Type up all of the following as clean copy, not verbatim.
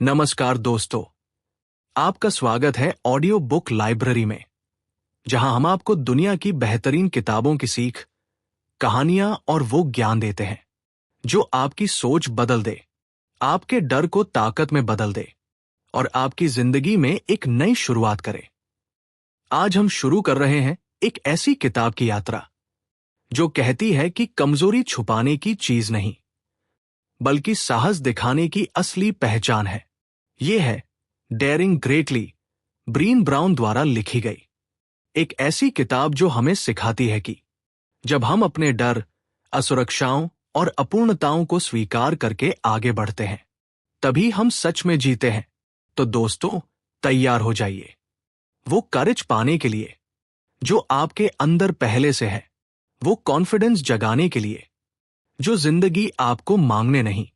नमस्कार दोस्तों, आपका स्वागत है ऑडियो बुक लाइब्रेरी में, जहां हम आपको दुनिया की बेहतरीन किताबों की सीख, कहानियां और वो ज्ञान देते हैं जो आपकी सोच बदल दे, आपके डर को ताकत में बदल दे और आपकी जिंदगी में एक नई शुरुआत करे। आज हम शुरू कर रहे हैं एक ऐसी किताब की यात्रा जो कहती है कि कमजोरी छुपाने की चीज नहीं, बल्कि साहस दिखाने की असली पहचान है। ये है डेयरिंग ग्रेटली, ब्रीन ब्राउन द्वारा लिखी गई एक ऐसी किताब जो हमें सिखाती है कि जब हम अपने डर, असुरक्षाओं और अपूर्णताओं को स्वीकार करके आगे बढ़ते हैं, तभी हम सच में जीते हैं। तो दोस्तों, तैयार हो जाइए वो करेज पाने के लिए जो आपके अंदर पहले से है, वो कॉन्फिडेंस जगाने के लिए जो जिंदगी आपको मांगने नहीं,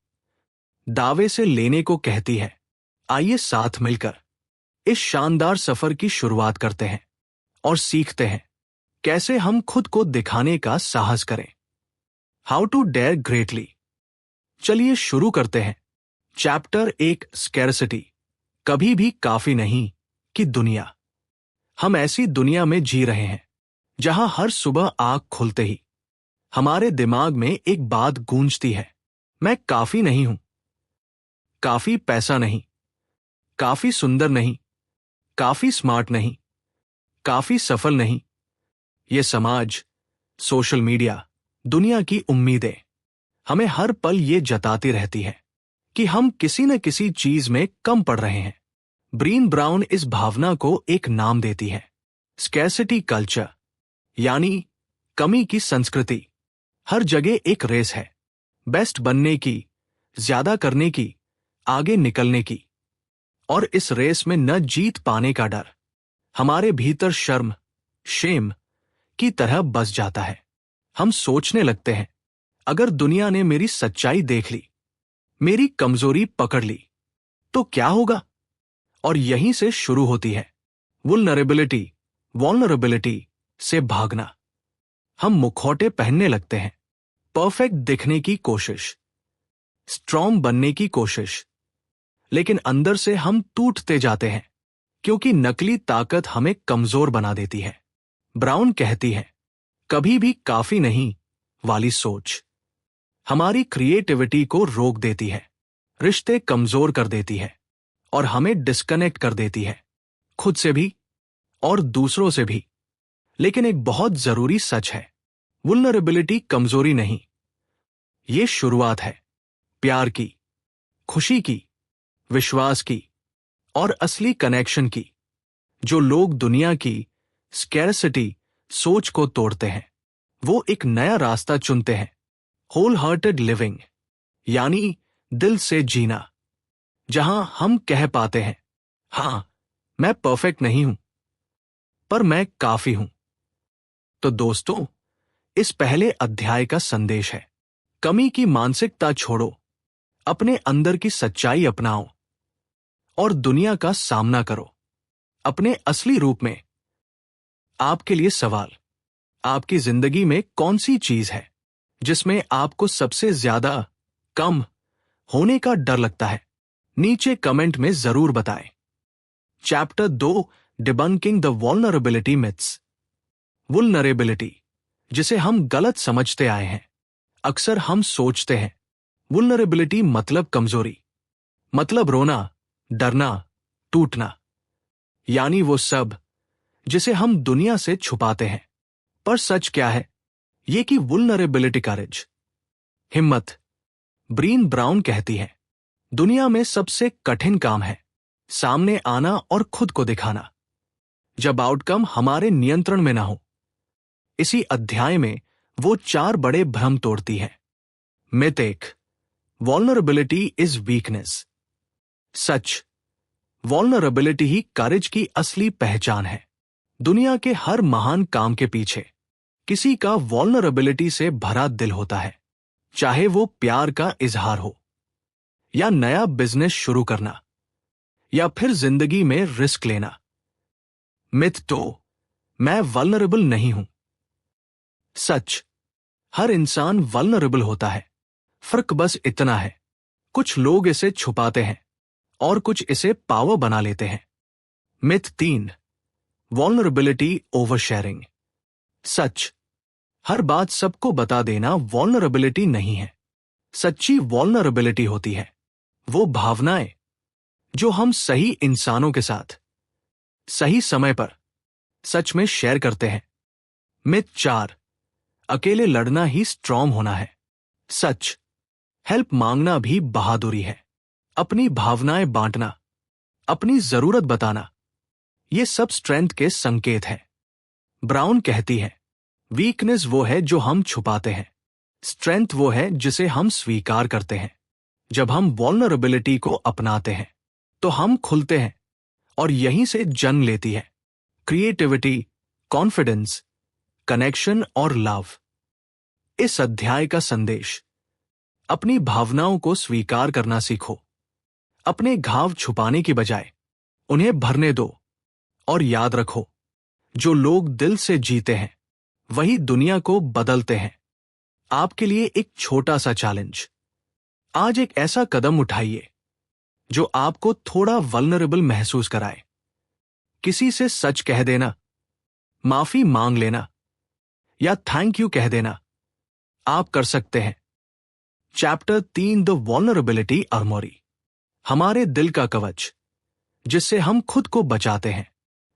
दावे से लेने को कहती है। आइए साथ मिलकर इस शानदार सफर की शुरुआत करते हैं और सीखते हैं कैसे हम खुद को दिखाने का साहस करें। How to dare greatly. चलिए शुरू करते हैं। चैप्टर 1, स्कैरसिटी, कभी भी काफी नहीं की दुनिया। हम ऐसी दुनिया में जी रहे हैं जहां हर सुबह आंख खुलते ही हमारे दिमाग में एक बात गूंजती है, मैं काफी नहीं हूं, काफी पैसा नहीं, काफी सुंदर नहीं, काफी स्मार्ट नहीं, काफी सफल नहीं। ये समाज, सोशल मीडिया, दुनिया की उम्मीदें हमें हर पल ये जताती रहती है कि हम किसी न किसी चीज में कम पड़ रहे हैं। ब्रीन ब्राउन इस भावना को एक नाम देती है, स्कैरसिटी कल्चर, यानी कमी की संस्कृति। हर जगह एक रेस है, बेस्ट बनने की, ज्यादा करने की, आगे निकलने की। और इस रेस में न जीत पाने का डर हमारे भीतर शर्म, शेम की तरह बस जाता है। हम सोचने लगते हैं, अगर दुनिया ने मेरी सच्चाई देख ली, मेरी कमजोरी पकड़ ली, तो क्या होगा? और यहीं से शुरू होती है वल्नरेबिलिटी से भागना। हम मुखौटे पहनने लगते हैं, परफेक्ट दिखने की कोशिश, स्ट्रॉन्ग बनने की कोशिश, लेकिन अंदर से हम टूटते जाते हैं क्योंकि नकली ताकत हमें कमजोर बना देती है। ब्राउन कहती है, कभी भी काफी नहीं वाली सोच हमारी क्रिएटिविटी को रोक देती है, रिश्ते कमजोर कर देती है और हमें डिस्कनेक्ट कर देती है, खुद से भी और दूसरों से भी। लेकिन एक बहुत जरूरी सच है, वल्नरेबिलिटी कमजोरी नहीं, ये शुरुआत है प्यार की, खुशी की, विश्वास की और असली कनेक्शन की। जो लोग दुनिया की स्कैरसिटी सोच को तोड़ते हैं, वो एक नया रास्ता चुनते हैं, होल हार्टेड लिविंग, यानी दिल से जीना, जहां हम कह पाते हैं, हां, मैं परफेक्ट नहीं हूं, पर मैं काफी हूं। तो दोस्तों, इस पहले अध्याय का संदेश है, कमी की मानसिकता छोड़ो, अपने अंदर की सच्चाई अपनाओ और दुनिया का सामना करो अपने असली रूप में। आपके लिए सवाल, आपकी जिंदगी में कौन सी चीज है जिसमें आपको सबसे ज्यादा कम होने का डर लगता है? नीचे कमेंट में जरूर बताएं। Chapter 2, debunking the vulnerability myths. Vulnerability, जिसे हम गलत समझते आए हैं। अक्सर हम सोचते हैं वल्नरेबिलिटी मतलब कमजोरी, मतलब रोना, डरना, टूटना, यानी वो सब जिसे हम दुनिया से छुपाते हैं। पर सच क्या है? ये कि वल्नरेबिलिटी करेज, हिम्मत। ब्रीन ब्राउन कहती है, दुनिया में सबसे कठिन काम है सामने आना और खुद को दिखाना, जब आउटकम हमारे नियंत्रण में ना हो। इसी अध्याय में वो 4 बड़े भ्रम तोड़ती है। Myth 1, vulnerability is weakness. सच, वल्नरेबिलिटी ही करेज की असली पहचान है। दुनिया के हर महान काम के पीछे किसी का वल्नरेबिलिटी से भरा दिल होता है, चाहे वो प्यार का इजहार हो, या नया बिजनेस शुरू करना, या फिर जिंदगी में रिस्क लेना। मिथ 2, मैं वल्नरेबल नहीं हूं। सच, हर इंसान वल्नरेबल होता है, फर्क बस इतना है, कुछ लोग इसे छुपाते हैं और कुछ इसे पावर बना लेते हैं। Myth 3, vulnerability oversharing. सच, हर बात सबको बता देना वल्नरेबिलिटी नहीं है। सच्ची वल्नरेबिलिटी होती है वो भावनाएं जो हम सही इंसानों के साथ सही समय पर सच में शेयर करते हैं। मिथ 4, अकेले लड़ना ही स्ट्रांग होना है। सच, हेल्प मांगना भी बहादुरी है। अपनी भावनाएं बांटना, अपनी जरूरत बताना, ये सब स्ट्रेंथ के संकेत है। ब्राउन कहती है, वीकनेस वो है जो हम छुपाते हैं, स्ट्रेंथ वो है जिसे हम स्वीकार करते हैं। जब हम वल्नरेबिलिटी को अपनाते हैं तो हम खुलते हैं और यहीं से जन्म लेती है क्रिएटिविटी, कॉन्फिडेंस, कनेक्शन और लव। इस अध्याय का संदेश, अपनी भावनाओं को स्वीकार करना सीखो। अपने घाव छुपाने की बजाय उन्हें भरने दो और याद रखो, जो लोग दिल से जीते हैं वही दुनिया को बदलते हैं। आपके लिए एक छोटा सा चैलेंज, आज एक ऐसा कदम उठाइए जो आपको थोड़ा वल्नरेबल महसूस कराए। किसी से सच कह देना, माफी मांग लेना या थैंक यू कह देना आप कर सकते हैं। Chapter 3, the vulnerability Armori. हमारे दिल का कवच जिससे हम खुद को बचाते हैं।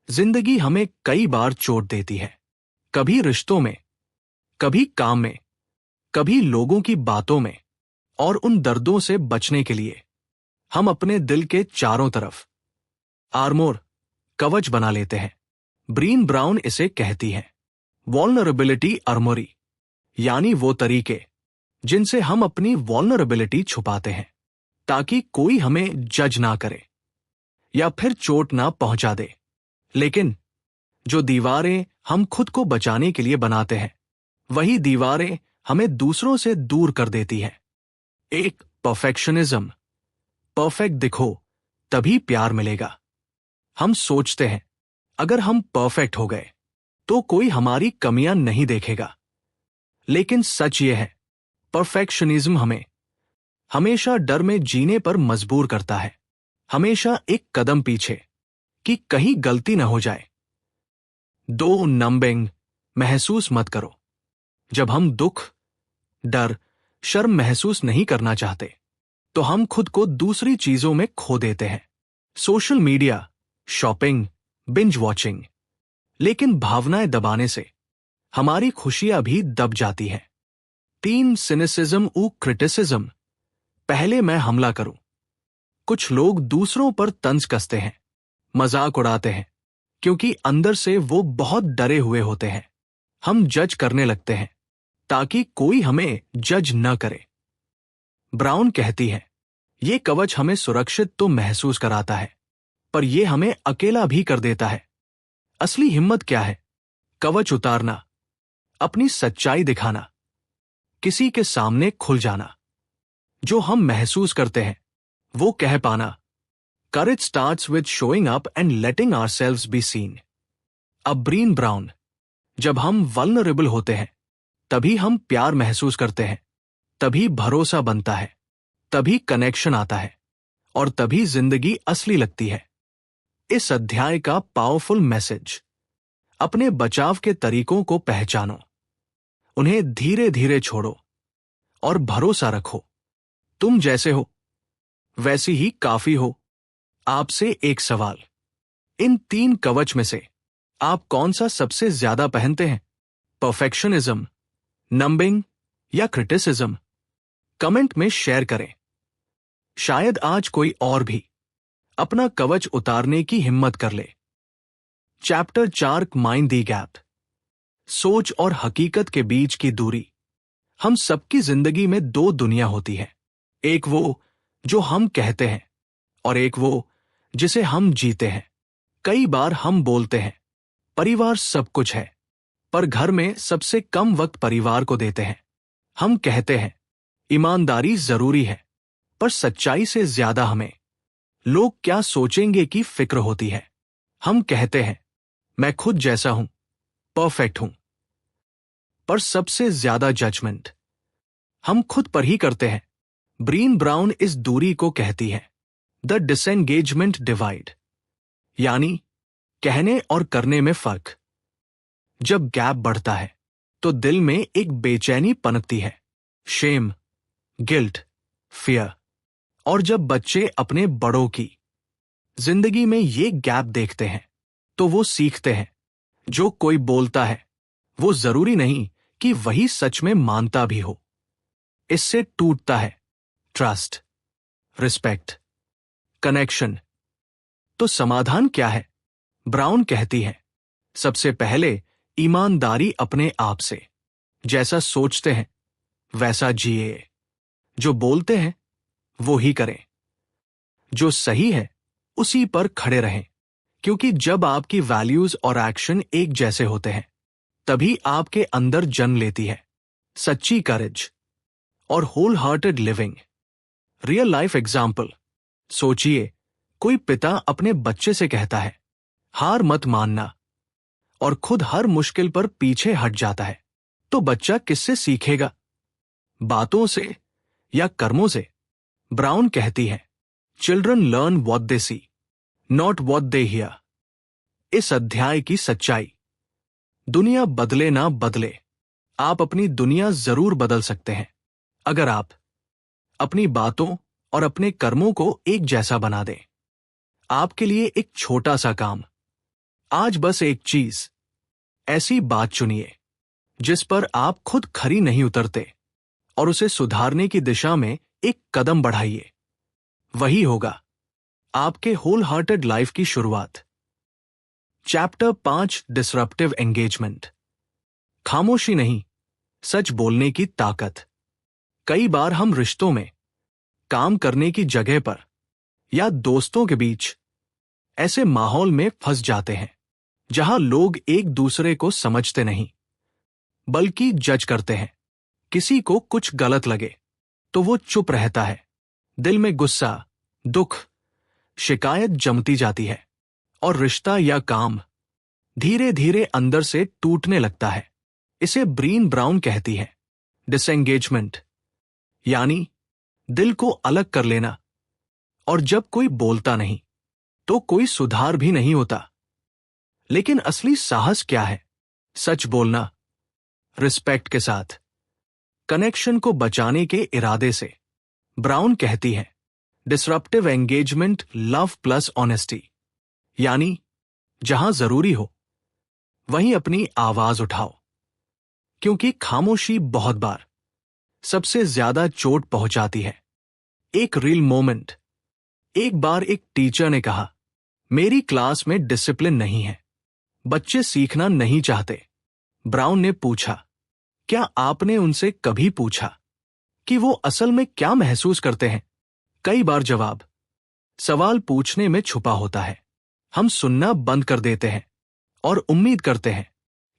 जिंदगी हमें कई बार चोट देती है, कभी रिश्तों में, कभी काम में, कभी लोगों की बातों में, और उन दर्दों से बचने के लिए हम अपने दिल के चारों तरफ आर्मोर, कवच बना लेते हैं। ब्रीन ब्राउन इसे कहती है वल्नरेबिलिटी आर्मोरी, यानी वो तरीके जिनसे हम अपनी वल्नरेबिलिटी छुपाते हैं ताकि कोई हमें जज ना करे या फिर चोट ना पहुंचा दे। लेकिन जो दीवारें हम खुद को बचाने के लिए बनाते हैं वही दीवारें हमें दूसरों से दूर कर देती हैं। एक, परफेक्शनिज्म। परफेक्ट दिखो तभी प्यार मिलेगा। हम सोचते हैं अगर हम परफेक्ट हो गए तो कोई हमारी कमियां नहीं देखेगा, लेकिन सच ये है परफेक्शनिज्म हमें हमेशा डर में जीने पर मजबूर करता है, हमेशा एक कदम पीछे कि कहीं गलती न हो जाए। 2, नंबिंग। महसूस मत करो। जब हम दुख, डर, शर्म महसूस नहीं करना चाहते तो हम खुद को दूसरी चीजों में खो देते हैं, social media, shopping, binge watching. लेकिन भावनाएं दबाने से हमारी खुशियां भी दब जाती हैं। 3, सिनिसिज्म उ क्रिटिसिज्म। पहले मैं हमला करूं। कुछ लोग दूसरों पर तंज कसते हैं, मजाक उड़ाते हैं, क्योंकि अंदर से वो बहुत डरे हुए होते हैं। हम जज करने लगते हैं ताकि कोई हमें जज न करे। ब्राउन कहती है, ये कवच हमें सुरक्षित तो महसूस कराता है, पर यह हमें अकेला भी कर देता है। असली हिम्मत क्या है? कवच उतारना, अपनी सच्चाई दिखाना, किसी के सामने खुल जाना। जो हम महसूस करते हैं वो कह पाना। Courage starts with showing up and letting ourselves be seen. अब ब्रीन ब्राउन, जब हम वल्नरेबल होते हैं तभी हम प्यार महसूस करते हैं, तभी भरोसा बनता है, तभी कनेक्शन आता है और तभी जिंदगी असली लगती है। इस अध्याय का पावरफुल मैसेज, अपने बचाव के तरीकों को पहचानो, उन्हें धीरे धीरे छोड़ो और भरोसा रखो। तुम जैसे हो वैसी ही काफी हो। आपसे एक सवाल, इन 3 कवच में से आप कौन सा सबसे ज्यादा पहनते हैं? परफेक्शनिज्म, नंबिंग या क्रिटिसिज्म? कमेंट में शेयर करें। शायद आज कोई और भी अपना कवच उतारने की हिम्मत कर ले। Chapter 4, mind the gap. सोच और हकीकत के बीच की दूरी। हम सबकी जिंदगी में 2 दुनिया होती है, एक वो जो हम कहते हैं और एक वो जिसे हम जीते हैं। कई बार हम बोलते हैं परिवार सब कुछ है, पर घर में सबसे कम वक्त परिवार को देते हैं। हम कहते हैं ईमानदारी जरूरी है, पर सच्चाई से ज्यादा हमें लोग क्या सोचेंगे की फिक्र होती है। हम कहते हैं मैं खुद जैसा हूं, परफेक्ट हूं, पर सबसे ज्यादा जजमेंट हम खुद पर ही करते हैं। ब्रीन ब्राउन इस दूरी को कहती है, द डिसएंगेजमेंट डिवाइड, यानी कहने और करने में फर्क। जब गैप बढ़ता है तो दिल में एक बेचैनी पनपती है, शेम, गिल्ट, फियर। और जब बच्चे अपने बड़ों की जिंदगी में ये गैप देखते हैं तो वो सीखते हैं, जो कोई बोलता है वो जरूरी नहीं कि वही सच में मानता भी हो। इससे टूटता है ट्रस्ट, रिस्पेक्ट, कनेक्शन। तो समाधान क्या है? ब्राउन कहती है, सबसे पहले ईमानदारी अपने आप से। जैसा सोचते हैं वैसा जिए। जो बोलते हैं वो ही करें। जो सही है उसी पर खड़े रहें, क्योंकि जब आपकी वैल्यूज और एक्शन एक जैसे होते हैं तभी आपके अंदर जन्म लेती है सच्ची करेज और whole hearted living. Real life example सोचिए, कोई पिता अपने बच्चे से कहता है हार मत मानना, और खुद हर मुश्किल पर पीछे हट जाता है, तो बच्चा किससे सीखेगा? बातों से या कर्मों से? ब्राउन कहती है, children learn what they see, not what they hear. इस अध्याय की सच्चाई, दुनिया बदले ना बदले, आप अपनी दुनिया जरूर बदल सकते हैं अगर आप अपनी बातों और अपने कर्मों को एक जैसा बना दें। आपके लिए एक छोटा सा काम, आज बस एक चीज, ऐसी बात चुनिए जिस पर आप खुद खरी नहीं उतरते और उसे सुधारने की दिशा में एक कदम बढ़ाइए। वही होगा आपके होल हार्टेड लाइफ की शुरुआत। Chapter 5, disruptive engagement. खामोशी नहीं, सच बोलने की ताकत। कई बार हम रिश्तों में, काम करने की जगह पर या दोस्तों के बीच ऐसे माहौल में फंस जाते हैं जहां लोग एक दूसरे को समझते नहीं बल्कि जज करते हैं। किसी को कुछ गलत लगे तो वो चुप रहता है। दिल में गुस्सा, दुख, शिकायत जमती जाती है और रिश्ता या काम धीरे धीरे अंदर से टूटने लगता है। इसे ब्रीन ब्राउन कहती है डिसएंगेजमेंट, यानी दिल को अलग कर लेना। और जब कोई बोलता नहीं तो कोई सुधार भी नहीं होता। लेकिन असली साहस क्या है? सच बोलना, रिस्पेक्ट के साथ, कनेक्शन को बचाने के इरादे से। ब्राउन कहती है disruptive engagement love plus honesty, यानी जहां जरूरी हो वहीं अपनी आवाज उठाओ, क्योंकि खामोशी बहुत बार सबसे ज्यादा चोट पहुंचाती है। एक रियल मोमेंट। एक बार एक टीचर ने कहा, मेरी क्लास में डिसिप्लिन नहीं है, बच्चे सीखना नहीं चाहते। ब्राउन ने पूछा, क्या आपने उनसे कभी पूछा कि वो असल में क्या महसूस करते हैं? कई बार जवाब सवाल पूछने में छुपा होता है। हम सुनना बंद कर देते हैं और उम्मीद करते हैं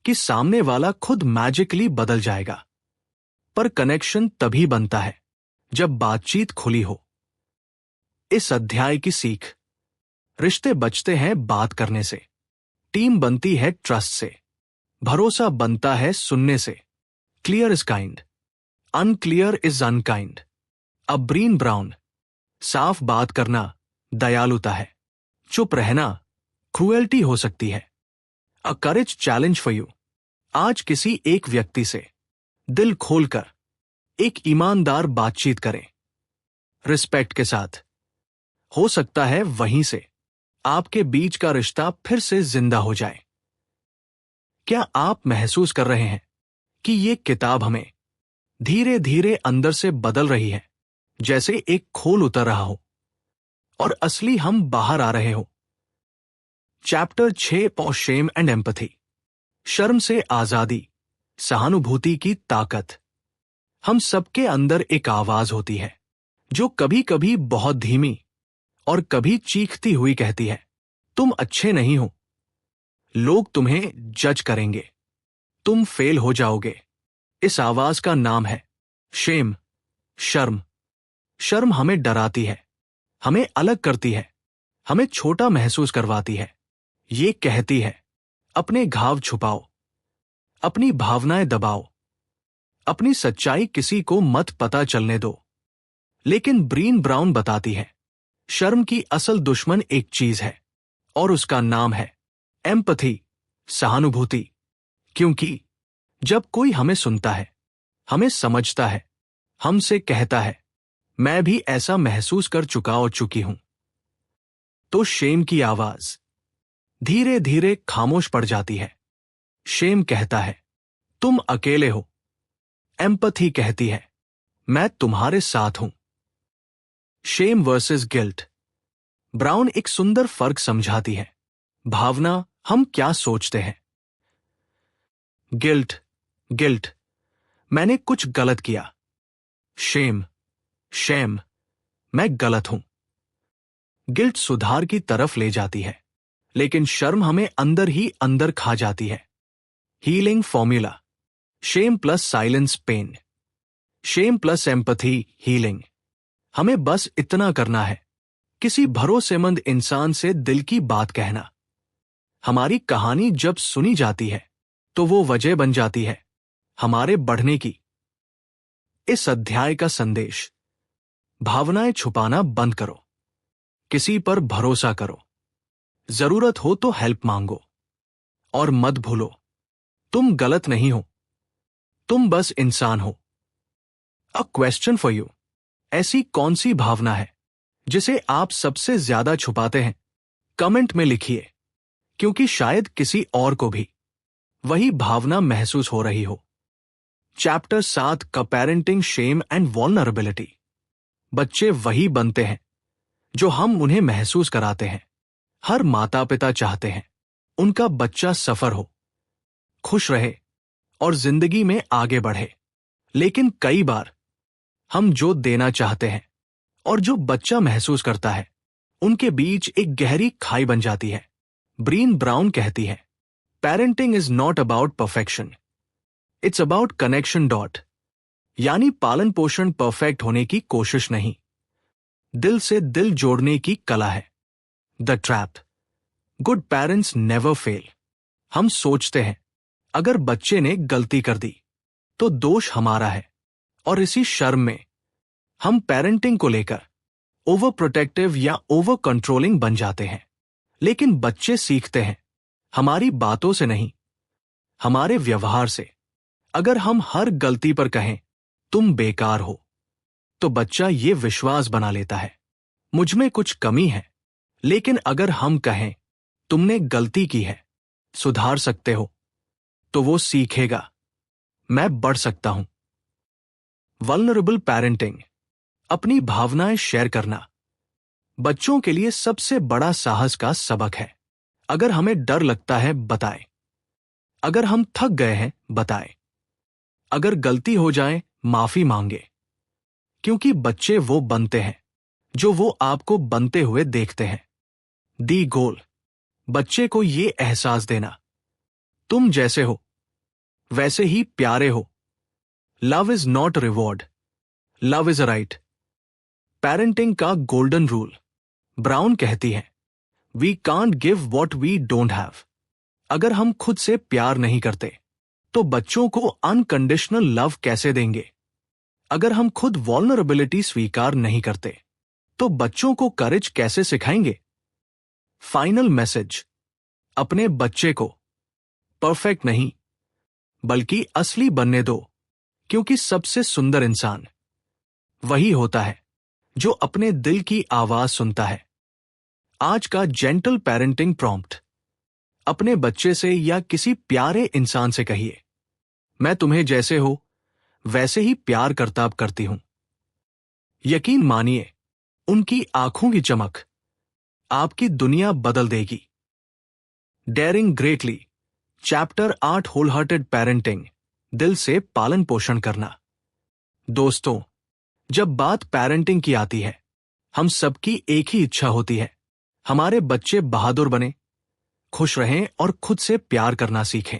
कि सामने वाला खुद मैजिकली बदल जाएगा। पर कनेक्शन तभी बनता है जब बातचीत खुली हो। इस अध्याय की सीख, रिश्ते बचते हैं बात करने से, टीम बनती है ट्रस्ट से, भरोसा बनता है सुनने से, clear is kind, unclear is unkind. अब ब्रीन ब्राउन, साफ बात करना दयालुता है, चुप रहना क्रूएल्टी हो सकती है। अ करेज चैलेंज फॉर यू। आज किसी एक व्यक्ति से दिल खोलकर एक ईमानदार बातचीत करें, रिस्पेक्ट के साथ। हो सकता है वहीं से आपके बीच का रिश्ता फिर से जिंदा हो जाए। क्या आप महसूस कर रहे हैं कि ये किताब हमें धीरे धीरे अंदर से बदल रही है, जैसे एक खोल उतर रहा हो और असली हम बाहर आ रहे हो? Chapter 6, shame and empathy. शर्म से आजादी, सहानुभूति की ताकत। हम सबके अंदर एक आवाज होती है जो कभी कभी बहुत धीमी और कभी चीखती हुई कहती है, तुम अच्छे नहीं हो, लोग तुम्हें जज करेंगे, तुम फेल हो जाओगे। इस आवाज का नाम है शेम, शर्म। शर्म हमें डराती है, हमें अलग करती है, हमें छोटा महसूस करवाती है। ये कहती है, अपने घाव छुपाओ, अपनी भावनाएं दबाओ, अपनी सच्चाई किसी को मत पता चलने दो। लेकिन ब्रीन ब्राउन बताती है, शर्म की असल दुश्मन एक चीज है और उसका नाम है एम्पैथी, सहानुभूति। क्योंकि जब कोई हमें सुनता है, हमें समझता है, हमसे कहता है मैं भी ऐसा महसूस कर चुका और चुकी हूं, तो शेम की आवाज धीरे धीरे खामोश पड़ जाती है। शेम कहता है तुम अकेले हो, एम्पैथी कहती है मैं तुम्हारे साथ हूं। Shem versus guilt. ब्राउन एक सुंदर फर्क समझाती है। भावना हम क्या सोचते हैं। गिल्ट, गिल्ट, मैंने कुछ गलत किया। शेम, शेम, मैं गलत हूं। गिल्ट सुधार की तरफ ले जाती है, लेकिन शर्म हमें अंदर ही अंदर खा जाती है। Healing formula. Shame plus silence pain, shame plus empathy healing. हमें बस इतना करना है, किसी भरोसेमंद इंसान से दिल की बात कहना। हमारी कहानी जब सुनी जाती है तो वो वजह बन जाती है हमारे बढ़ने की। इस अध्याय का संदेश, भावनाएं छुपाना बंद करो, किसी पर भरोसा करो, जरूरत हो तो हेल्प मांगो, और मत भूलो तुम गलत नहीं हो, तुम बस इंसान हो। अ क्वेश्चन फॉर यू, ऐसी कौन सी भावना है जिसे आप सबसे ज्यादा छुपाते हैं? कमेंट में लिखिए, क्योंकि शायद किसी और को भी वही भावना महसूस हो रही हो। चैप्टर 7 का पेरेंटिंग, शेम एंड वल्नरेबिलिटी। बच्चे वही बनते हैं जो हम उन्हें महसूस कराते हैं। हर माता पिता चाहते हैं उनका बच्चा सफर हो, खुश रहे और जिंदगी में आगे बढ़े। लेकिन कई बार हम जो देना चाहते हैं और जो बच्चा महसूस करता है, उनके बीच एक गहरी खाई बन जाती है। ब्रीन ब्राउन कहती है parenting is not about perfection, it's about connection dot. यानी पालन पोषण परफेक्ट होने की कोशिश नहीं, दिल से दिल जोड़ने की कला है। The trap. Good parents never fail. हम सोचते हैं अगर बच्चे ने गलती कर दी तो दोष हमारा है, और इसी शर्म में हम पेरेंटिंग को लेकर ओवर प्रोटेक्टिव या ओवर कंट्रोलिंग बन जाते हैं। लेकिन बच्चे सीखते हैं हमारी बातों से नहीं, हमारे व्यवहार से। अगर हम हर गलती पर कहें तुम बेकार हो, तो बच्चा ये विश्वास बना लेता है मुझ में कुछ कमी है। लेकिन अगर हम कहें तुमने गलती की है, सुधार सकते हो, तो वो सीखेगा मैं बढ़ सकता हूं। Vulnerable parenting. अपनी भावनाएं शेयर करना बच्चों के लिए सबसे बड़ा साहस का सबक है। अगर हमें डर लगता है, बताएं। अगर हम थक गए हैं, बताएं। अगर गलती हो जाए, माफी मांगे। क्योंकि बच्चे वो बनते हैं जो वो आपको बनते हुए देखते हैं। दी गोल। बच्चे को ये एहसास देना तुम जैसे हो वैसे ही प्यारे हो। Love is not reward, love is a right. Parenting का गोल्डन रूल। ब्राउन कहती है we can't give what we don't have. अगर हम खुद से प्यार नहीं करते तो बच्चों को अनकंडीशनल लव कैसे देंगे? अगर हम खुद वल्नरेबिलिटी स्वीकार नहीं करते तो बच्चों को करेज कैसे सिखाएंगे? Final message. अपने बच्चे को परफेक्ट नहीं बल्कि असली बनने दो, क्योंकि सबसे सुंदर इंसान वही होता है जो अपने दिल की आवाज सुनता है। आज का जेंटल पेरेंटिंग प्रॉम्प्ट। अपने बच्चे से या किसी प्यारे इंसान से कहिए मैं तुम्हें जैसे हो वैसे ही प्यार करती हूं। यकीन मानिए उनकी आंखों की चमक आपकी दुनिया बदल देगी। Daring greatly. Chapter 8 whole hearted parenting, दिल से पालन पोषण करना। दोस्तों, जब बात पेरेंटिंग की आती है, हम सबकी एक ही इच्छा होती है, हमारे बच्चे बहादुर बने, खुश रहें और खुद से प्यार करना सीखें।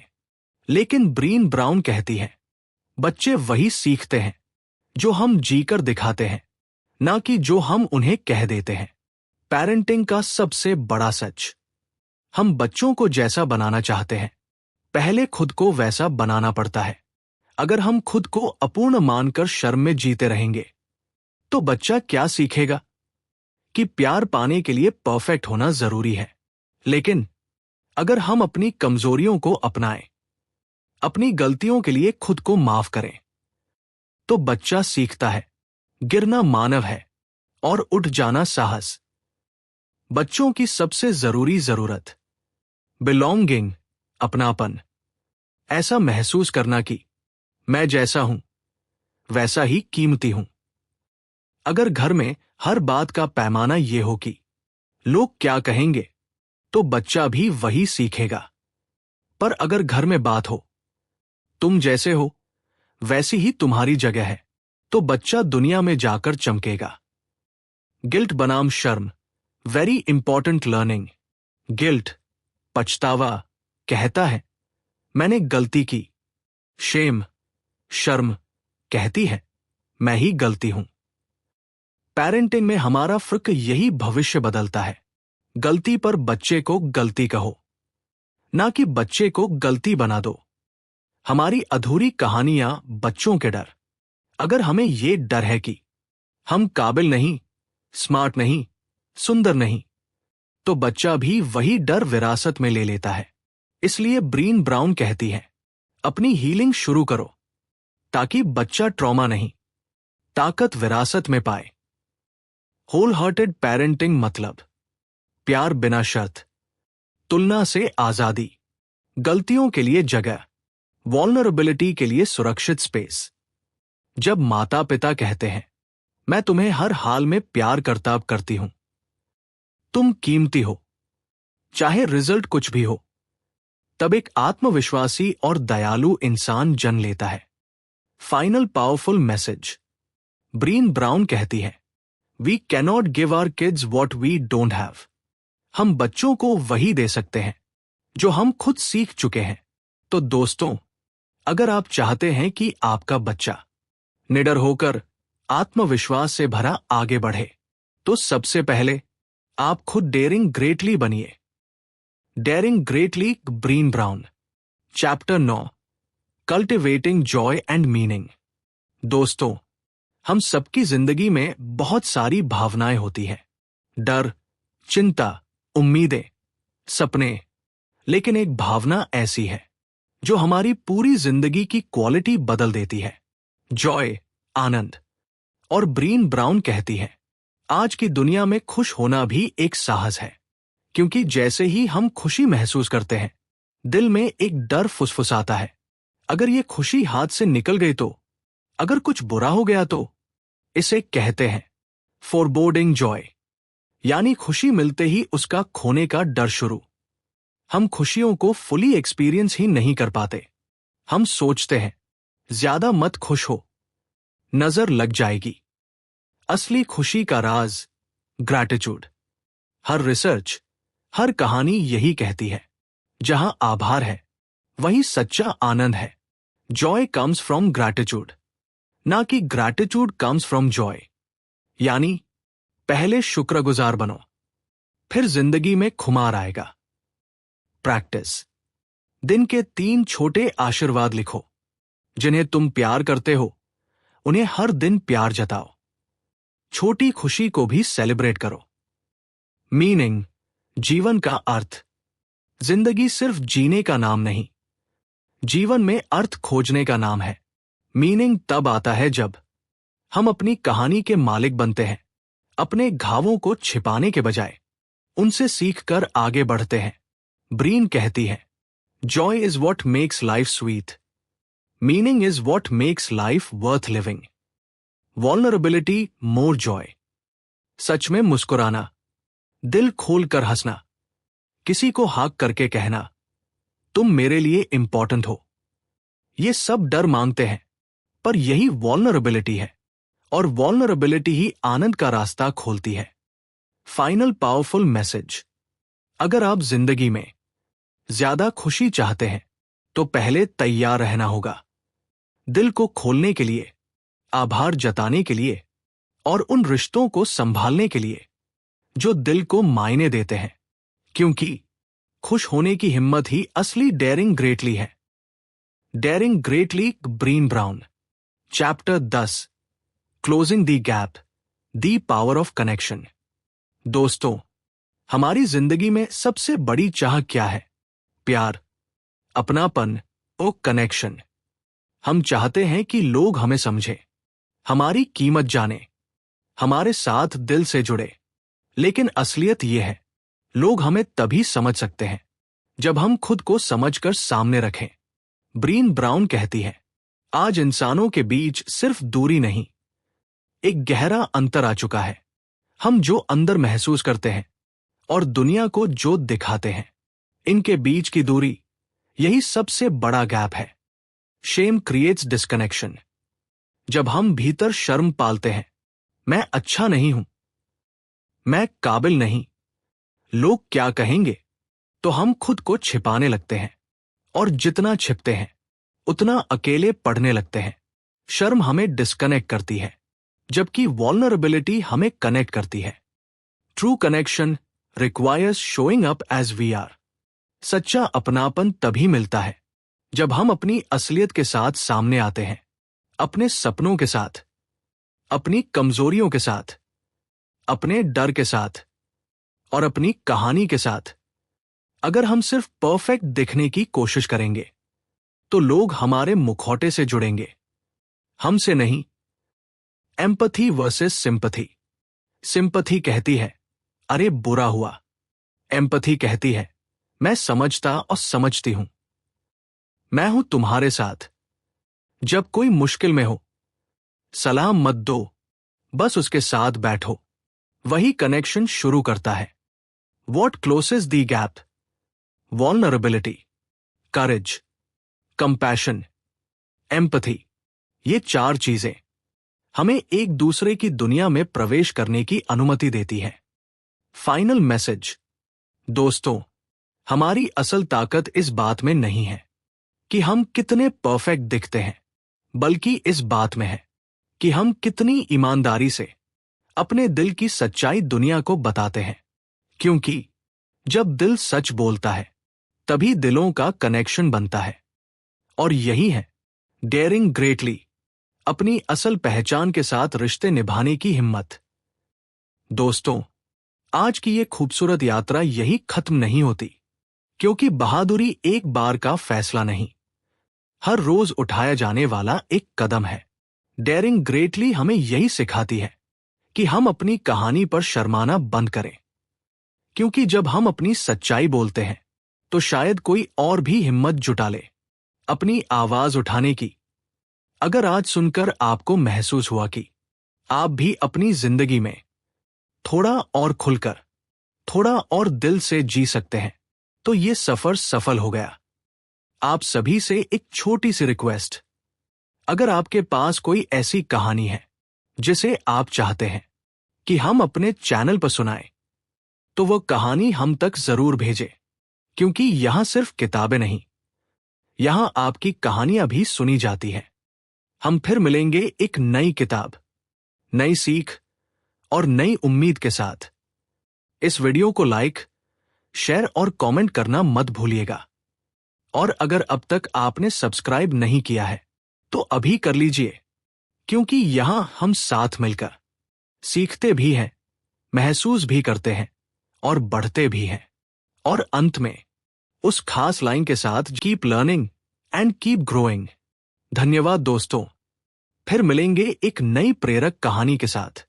लेकिन ब्रीन ब्राउन कहती है बच्चे वही सीखते हैं जो हम जीकर दिखाते हैं, ना कि जो हम उन्हें कह देते हैं। पेरेंटिंग का सबसे बड़ा सच। हम बच्चों को जैसा बनाना चाहते हैं, पहले खुद को वैसा बनाना पड़ता है। अगर हम खुद को अपूर्ण मानकर शर्म में जीते रहेंगे तो बच्चा क्या सीखेगा? कि प्यार पाने के लिए परफेक्ट होना जरूरी है, लेकिन अगर हम अपनी कमजोरियों को अपनाएं, अपनी गलतियों के लिए खुद को माफ करें, तो बच्चा सीखता है। गिरना मानव है और उठ जाना साहस। बच्चों की सबसे जरूरी जरूरत बिलोंगिंग, अपनापन, ऐसा महसूस करना कि मैं जैसा हूं वैसा ही कीमती हूं। अगर घर में हर बात का पैमाना ये हो कि लोग क्या कहेंगे, तो बच्चा भी वही सीखेगा। पर अगर घर में बात हो तुम जैसे हो वैसी ही तुम्हारी जगह है, तो बच्चा दुनिया में जाकर चमकेगा। गिल्ट बनाम शर्म, वेरी इंपॉर्टेंट लर्निंग। गिल्ट, पछतावा, कहता है मैंने गलती की। शेम, शर्म, कहती है मैं ही गलती हूं। पेरेंटिंग में हमारा फर्क यही भविष्य बदलता है। गलती पर बच्चे को गलती कहो, ना कि बच्चे को गलती बना दो। हमारी अधूरी कहानियां बच्चों के डर। अगर हमें ये डर है कि हम काबिल नहीं, स्मार्ट नहीं, सुंदर नहीं, तो बच्चा भी वही डर विरासत में ले लेता है। इसलिए ब्रीन ब्राउन कहती है अपनी हीलिंग शुरू करो, ताकि बच्चा ट्रॉमा नहीं, ताकत विरासत में पाए। होल हार्टेड पेरेंटिंग मतलब प्यार बिना शर्त, तुलना से आजादी, गलतियों के लिए जगह, वल्नरेबिलिटी के लिए सुरक्षित स्पेस। जब माता पिता कहते हैं मैं तुम्हें हर हाल में प्यार करती हूं, तुम कीमती हो, चाहे रिजल्ट कुछ भी हो, तब एक आत्मविश्वासी और दयालु इंसान जन्म लेता है। Final powerful message, Brene Brown कहती है we cannot give our kids what we don't have. हम बच्चों को वही दे सकते हैं जो हम खुद सीख चुके हैं। तो दोस्तों, अगर आप चाहते हैं कि आपका बच्चा निडर होकर आत्मविश्वास से भरा आगे बढ़े, तो सबसे पहले आप खुद डेयरिंग ग्रेटली बनिए। Daring greatly, Brene Brown. Chapter 9, cultivating joy and meaning. दोस्तों, हम सबकी जिंदगी में बहुत सारी भावनाएं होती हैं, डर, चिंता, उम्मीदें, सपने, लेकिन एक भावना ऐसी है जो हमारी पूरी जिंदगी की क्वालिटी बदल देती है, जॉय, आनंद। और ब्रीन ब्राउन कहती है आज की दुनिया में खुश होना भी एक साहस है, क्योंकि जैसे ही हम खुशी महसूस करते हैं, दिल में एक डर फुसफुसाता है, अगर ये खुशी हाथ से निकल गई तो, अगर कुछ बुरा हो गया तो। इसे कहते हैं फोरबोर्डिंग जॉय, यानी खुशी मिलते ही उसका खोने का डर शुरू। हम खुशियों को फुली एक्सपीरियंस ही नहीं कर पाते। हम सोचते हैं ज्यादा मत खुश हो, नजर लग जाएगी। असली खुशी का राज ग्रैटिट्यूड। हर रिसर्च, हर कहानी यही कहती है, जहां आभार है वही सच्चा आनंद है। जॉय कम्स फ्रॉम ग्रैटिट्यूड, ना कि ग्रैटिट्यूड कम्स फ्रॉम जॉय। यानी पहले शुक्रगुजार बनो, फिर जिंदगी में खुमार आएगा। प्रैक्टिस, दिन के 3 छोटे आशीर्वाद लिखो जिन्हें तुम प्यार करते हो, उन्हें हर दिन प्यार जताओ। छोटी खुशी को भी सेलिब्रेट करो। मीनिंग, जीवन का अर्थ। जिंदगी सिर्फ जीने का नाम नहीं, जीवन में अर्थ खोजने का नाम है। मीनिंग तब आता है जब हम अपनी कहानी के मालिक बनते हैं, अपने घावों को छिपाने के बजाय उनसे सीखकर आगे बढ़ते हैं। ब्रीन कहती है joy is what makes life sweet, meaning is what makes life worth living. Vulnerability, more joy. सच में मुस्कुराना, दिल खोलकर हंसना, किसी को हाक करके कहना तुम मेरे लिए इंपॉर्टेंट हो। ये सब डर मांगते हैं, पर यही वल्नरेबिलिटी है, और वल्नरेबिलिटी ही आनंद का रास्ता खोलती है। फाइनल पावरफुल मैसेज, अगर आप जिंदगी में ज्यादा खुशी चाहते हैं, तो पहले तैयार रहना होगा। दिल को खोलने के लिए, आभार जताने के लिए, और उन रिश्तों को संभालने के लिए जो दिल को मायने देते हैं, क्योंकि खुश होने की हिम्मत ही असली डेयरिंग ग्रेटली है। Daring greatly, Brene Brown. Chapter 10, closing the gap, the power of connection. दोस्तों, हमारी जिंदगी में सबसे बड़ी चाह क्या है? प्यार, अपनापन और कनेक्शन। हम चाहते हैं कि लोग हमें समझें, हमारी कीमत जाने, हमारे साथ दिल से जुड़े। लेकिन असलियत यह है, लोग हमें तभी समझ सकते हैं जब हम खुद को समझकर सामने रखें। ब्रीन ब्राउन कहती है, आज इंसानों के बीच सिर्फ दूरी नहीं, एक गहरा अंतर आ चुका है। हम जो अंदर महसूस करते हैं और दुनिया को जो दिखाते हैं, इनके बीच की दूरी, यही सबसे बड़ा गैप है। Shame creates disconnection. जब हम भीतर शर्म पालते हैं, मैं अच्छा नहीं हूं, मैं काबिल नहीं, लोग क्या कहेंगे, तो हम खुद को छिपाने लगते हैं। और जितना छिपते हैं, उतना अकेले पड़ने लगते हैं। शर्म हमें डिस्कनेक्ट करती है, जबकि वल्नरेबिलिटी हमें कनेक्ट करती है। True connection requires showing up as we are. सच्चा अपनापन तभी मिलता है जब हम अपनी असलियत के साथ सामने आते हैं, अपने सपनों के साथ, अपनी कमजोरियों के साथ, अपने डर के साथ और अपनी कहानी के साथ। अगर हम सिर्फ परफेक्ट दिखने की कोशिश करेंगे, तो लोग हमारे मुखौटे से जुड़ेंगे, हमसे नहीं। Empathy versus sympathy. सिंपैथी कहती है, अरे बुरा हुआ। एम्पैथी कहती है, मैं समझता और समझती हूं, मैं हूं तुम्हारे साथ। जब कोई मुश्किल में हो, सलाम मत दो, बस उसके साथ बैठो। वही कनेक्शन शुरू करता है। What closes the gap? Vulnerability, courage, compassion, empathy. ये चार चीजें हमें एक दूसरे की दुनिया में प्रवेश करने की अनुमति देती हैं। Final message. दोस्तों, हमारी असल ताकत इस बात में नहीं है कि हम कितने परफेक्ट दिखते हैं, बल्कि इस बात में है कि हम कितनी ईमानदारी से अपने दिल की सच्चाई दुनिया को बताते हैं। क्योंकि जब दिल सच बोलता है, तभी दिलों का कनेक्शन बनता है। और यही है डेयरिंग ग्रेटली, अपनी असल पहचान के साथ रिश्ते निभाने की हिम्मत। दोस्तों, आज की ये खूबसूरत यात्रा यही खत्म नहीं होती, क्योंकि बहादुरी एक बार का फैसला नहीं, हर रोज उठाया जाने वाला एक कदम है। डेयरिंग ग्रेटली हमें यही सिखाती है कि हम अपनी कहानी पर शर्माना बंद करें, क्योंकि जब हम अपनी सच्चाई बोलते हैं, तो शायद कोई और भी हिम्मत जुटा ले अपनी आवाज उठाने की। अगर आज सुनकर आपको महसूस हुआ कि आप भी अपनी जिंदगी में थोड़ा और खुलकर, थोड़ा और दिल से जी सकते हैं, तो ये सफर सफल हो गया। आप सभी से एक छोटी सी रिक्वेस्ट, अगर आपके पास कोई ऐसी कहानी है जिसे आप चाहते हैं कि हम अपने चैनल पर सुनाएं, तो वो कहानी हम तक जरूर भेजें, क्योंकि यहां सिर्फ किताबें नहीं, यहां आपकी कहानियां भी सुनी जाती हैं। हम फिर मिलेंगे एक नई किताब, नई सीख और नई उम्मीद के साथ। इस वीडियो को लाइक, शेयर और कमेंट करना मत भूलिएगा। और अगर अब तक आपने सब्सक्राइब नहीं किया है, तो अभी कर लीजिए, क्योंकि यहां हम साथ मिलकर सीखते भी हैं, महसूस भी करते हैं और बढ़ते भी हैं। और अंत में उस खास लाइन के साथ, keep learning and keep growing. धन्यवाद दोस्तों, फिर मिलेंगे एक नई प्रेरक कहानी के साथ।